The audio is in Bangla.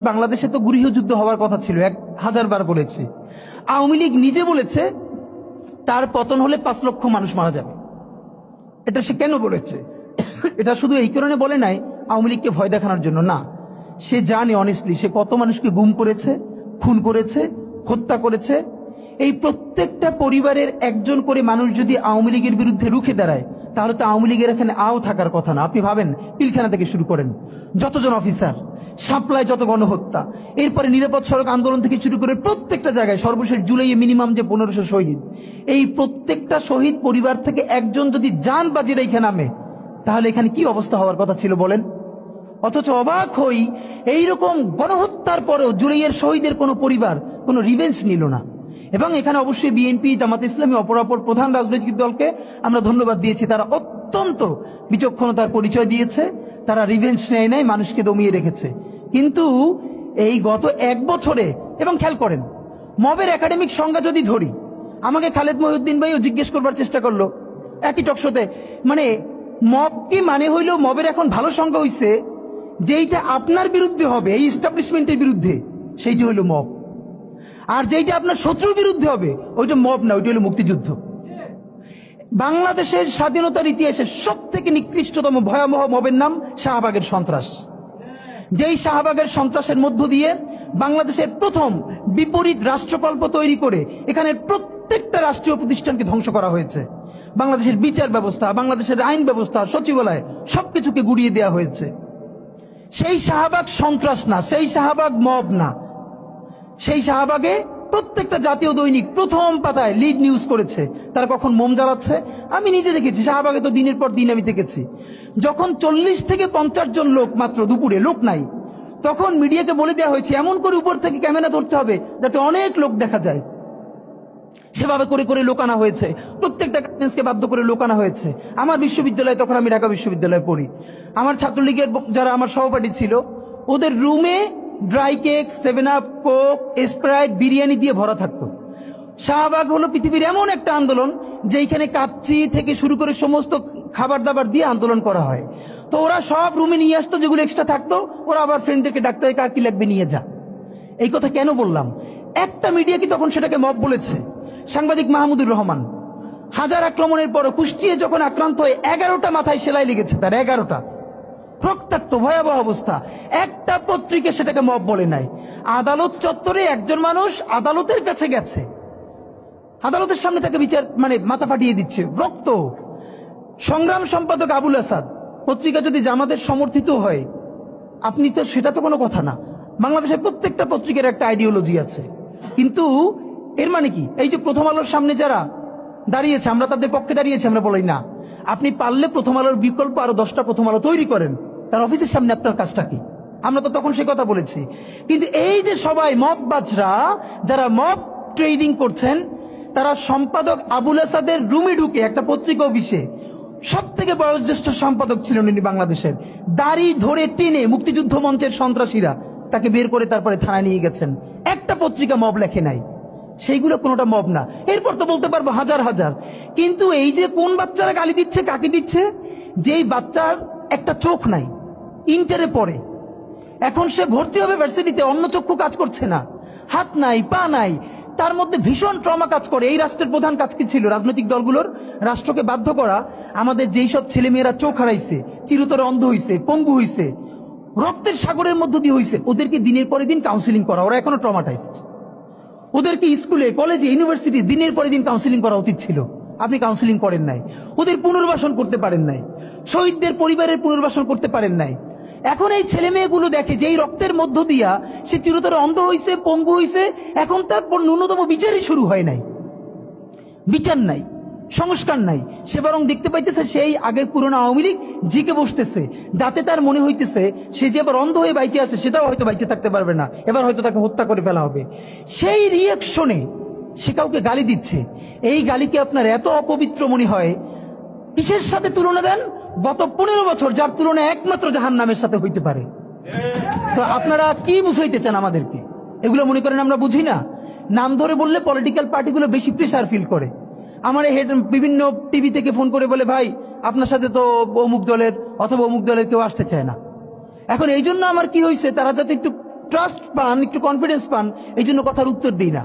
বাংলাদেশে তো গৃহযুদ্ধ হওয়ার কথা ছিল, 1000 বার বলেছে। আওয়ামী লীগ নিজে বলেছে তার পতন হলে 5 লক্ষ মানুষ মারা যাবে। এটা সে কেন বলেছে? এটা শুধু এই কারণে বলে নাই আওয়ামী লীগকে ভয় দেখানোর জন্য, না। সে জানে অনেস্টলি সে কত মানুষকে গুম করেছে, খুন করেছে, হত্যা করেছে। এই প্রত্যেকটা পরিবারের একজন করে মানুষ যদি আওয়ামী লীগের বিরুদ্ধে রুখে দাঁড়ায়, তাহলে তো আওয়ামী লীগের এখানে আও থাকার কথা না। আপনি ভাবেন, পিলখানা থেকে শুরু করেন, যতজন অফিসার, সাপ্লাই, যত গণহত্যা, এরপরে নিরাপদ সড়ক আন্দোলন থেকে শুরু করে প্রত্যেকটা জায়গায়, সর্বশেষ জুলাইয়ে মিনিমাম যে 1500 শহীদ, এই প্রত্যেকটা শহীদ পরিবার থেকে একজন যদি জান বাজি রেখে নামে, তাহলে এখানে কি অবস্থা হওয়ার কথা ছিল বলেন? অথচ অবাক হই, এইরকম গণহত্যার পরেও জুলাইয়ের শহীদের কোনো পরিবার কোনো রিভেঞ্জ নিল না। এবং এখানে অবশ্যই বিএনপি, জামাত ইসলামী, অপরাপর প্রধান রাজনৈতিক দলকে আমরা ধন্যবাদ দিয়েছি। তারা অত্যন্ত বিচক্ষণতার পরিচয় দিয়েছে, তারা রিভেঞ্জ নেয় নাই, মানুষকে দমিয়ে রেখেছে। কিন্তু এই গত 1 বছরে, এবং খেয়াল করেন, মবের একাডেমিক সংজ্ঞা যদি ধরি, আমাকে খালেদ মহিউদ্দিন ভাইও জিজ্ঞেস করবার চেষ্টা করলো একই টকশোতে, মানে মব কি মানে হইল, মবের এখন ভালো সংজ্ঞা হইছে যেইটা আপনার বিরুদ্ধে হবে, এই এস্টাবলিশমেন্টের বিরুদ্ধে, সেইটি হইল মব। আর যেইটা আপনার শত্রুর বিরুদ্ধে হবে ওইটা মব না, ওইটা হলো মুক্তিযুদ্ধ। বাংলাদেশের স্বাধীনতার ইতিহাসে সব থেকে নিকৃষ্টতম ভয়াবহ মবের নাম শাহবাগের সন্ত্রাস। যেই শাহবাগের সন্ত্রাসের মধ্য দিয়ে বাংলাদেশের প্রথম বিপরীত রাষ্ট্রকল্প তৈরি করে এখানে প্রত্যেকটা রাষ্ট্রীয় প্রতিষ্ঠানকে ধ্বংস করা হয়েছে। বাংলাদেশের বিচার ব্যবস্থা, বাংলাদেশের আইন ব্যবস্থা, সচিবালয়, সবকিছুকে গুড়িয়ে দেওয়া হয়েছে। সেই শাহবাগ সন্ত্রাস না, সেই শাহবাগ মব না। সেই শাহবাগে প্রত্যেকটা জাতীয় দৈনিক প্রথম পাতায় লিড নিউজ করেছে তারা কখন মোম জ্বালাচ্ছে। আমি নিজে দেখেছি, শাহবাগে তো দিনের পর দিন আমি দেখেছি। যখন 40 থেকে 50 জন লোক মাত্র, দুপুরে লোক নাই, তখন মিডিয়াকে বলে দেওয়া হয়েছে এমন করে উপর থেকে ক্যামেরা ধরতে হবে যাতে অনেক লোক দেখা যায়। সেভাবে করে করে লোক আনা হয়েছে, প্রত্যেকটা গার্মেন্টসকে বাধ্য করে লোক আনা হয়েছে। আমার বিশ্ববিদ্যালয়ে, তখন আমি ঢাকা বিশ্ববিদ্যালয়ে পড়ি, আমার ছাত্রলীগের যারা আমার সহপাঠী ছিল, ওদের রুমে dry cake, 7 up, Coke, Sprite, biryani দিয়ে ভরা থাকতো। শাহবাগ হলো পৃথিবীর এমন একটা আন্দোলন যেখানে কাচ্চি থেকে শুরু করে সমস্ত খাবার দাবার দিয়ে আন্দোলন করা হয়। তো ওরা সব রুমে নিয়ে আসতো, যেগুলো এক্সট্রা থাকতো ওরা আবার ফ্রেন্ডদেরকে ডাকতো, কার কি লাগবে নিয়ে যা। এই কথা কেন বললাম? একটা মিডিয়া কি তখন সেটাকে মব বলেছে? সাংবাদিক মাহমুদুর রহমান হাজার আক্রমণের পর কুষ্টিয়ে যখন আক্রান্ত হয়ে 11টা মাথায় সেলাই লেগেছে, তার 11টা, রক্তাক্ত ভয়াবহ অবস্থা, একটা পত্রিকা সেটাকে মব বলে নাই। আদালত চত্বরে একজন মানুষ আদালতের কাছে গেছে, আদালতের সামনে তাকে বিচার মানে মাথা ফাটিয়ে দিচ্ছে, রক্ত। সংগ্রাম সম্পাদক আবুল আসাদ, পত্রিকা যদি জামাতের সমর্থিত হয়, আপনি তো, সেটা তো কোনো কথা না। বাংলাদেশের প্রত্যেকটা পত্রিকার একটা আইডিওলজি আছে। কিন্তু এর মানে কি, এই যে প্রথম আলোর সামনে যারা দাঁড়িয়েছে, আমরা তাদের পক্ষে দাঁড়িয়েছি, আমরা বলি না। আপনি পারলে প্রথম আলোর বিকল্প আরো 10টা প্রথম আলো তৈরি করেন, তার অফিসের সামনে আপনার কাজটা কি? আমরা তো তখন সে কথা বলেছি। কিন্তু এই যে সবাই মব বাজরা, যারা মব ট্রেডিং করছেন, তারা সম্পাদক আবুল আসাদের রুমে ঢুকে, একটা পত্রিকা অফিসে, সব থেকে বয়োজ্যেষ্ঠ সম্পাদক ছিলেন উনি বাংলাদেশের, দাড়ি ধরে টেনে মুক্তিযুদ্ধ মঞ্চের সন্ত্রাসীরা তাকে বের করে তারপরে থানায় নিয়ে গেছেন। একটা পত্রিকা মব লেখে নাই, সেইগুলো কোনোটা মব না। এরপর তো বলতে পারবো হাজার হাজার। কিন্তু এই যে কোন বাচ্চারা গালি দিচ্ছে, কাকে দিচ্ছে, যেই বাচ্চার একটা চোখ নাই, ইন্টারে পড়ে, এখন সে ভর্তি হবে ভার্সিটিতে, অন্য চক্ষু কাজ করছে না, হাত নাই, পা নাই, তার মধ্যে ভীষণ ট্রমা কাজ করে। এই রাষ্ট্রের প্রধান কাজ কি ছিল? রাজনৈতিক দলগুলোর রাষ্ট্রকে বাধ্য করা, আমাদের যেই সব ছেলেমেয়েরা চোখ হারাইছে, চিরতরে অন্ধ হইছে, পঙ্গু হইছে, রক্তের সাগরের মধ্য দিয়ে হইছে, ওদেরকে দিনের পরে দিন কাউন্সিলিং করা। ওরা এখনো ট্রমাটাইজড। ওদেরকে স্কুলে, কলেজে, ইউনিভার্সিটি দিনের পরে দিন কাউন্সিলিং করা উচিত ছিল। আপনি কাউন্সিলিং করেন নাই, ওদের পুনর্বাসন করতে পারেন নাই, শহীদদের পরিবারের পুনর্বাসন করতে পারেন নাই। এখন এই ছেলে মেয়েগুলো দেখে যে এই রক্তের মধ্য দিয়া সে চিরতরে অন্ধ হইছে, পঙ্গু হইছে, এখন তার ন্যূনতম বিচারই শুরু হয় নাই, বিচার নাই, সংস্কার নাই। সে বরং দেখতে পাইতেছে সেই আগের পুরনো আওয়ামী লীগ জিকে বসতেছে, যাতে তার মনে হইতেছে সে যে এবার অন্ধ হয়ে বাইচে আছে, সেটাও হয়তো বাইচে থাকতে পারবে না, এবার হয়তো তাকে হত্যা করে ফেলা হবে। সেই রিয়াকশনে সে কাউকে গালি দিচ্ছে। এই গালিকে আপনার এত অপবিত্র মনে হয়, কিসের সাথে তুলনা দেন? গত 15 বছর যার তুলনা একমাত্র জাহান্নামের সাথে হইতে পারে। তো আপনারা কি বুঝাইতে চান আমাদেরকে? এগুলো মনে করেন আমরা বুঝি না? নাম ধরে বললে পলিটিক্যাল পার্টিগুলো বেশি প্রেসার ফিল করে। আমার বিভিন্ন টিভি থেকে ফোন করে বলে, ভাই আপনার সাথে তো অমুক দলের অথবা অমুক দলের কেউ আসতে চায় না। এখন এই জন্য আমার কি হয়েছে, তারা যাতে একটু ট্রাস্ট পান, একটু কনফিডেন্স পান, এই জন্য কথার উত্তর দিই না।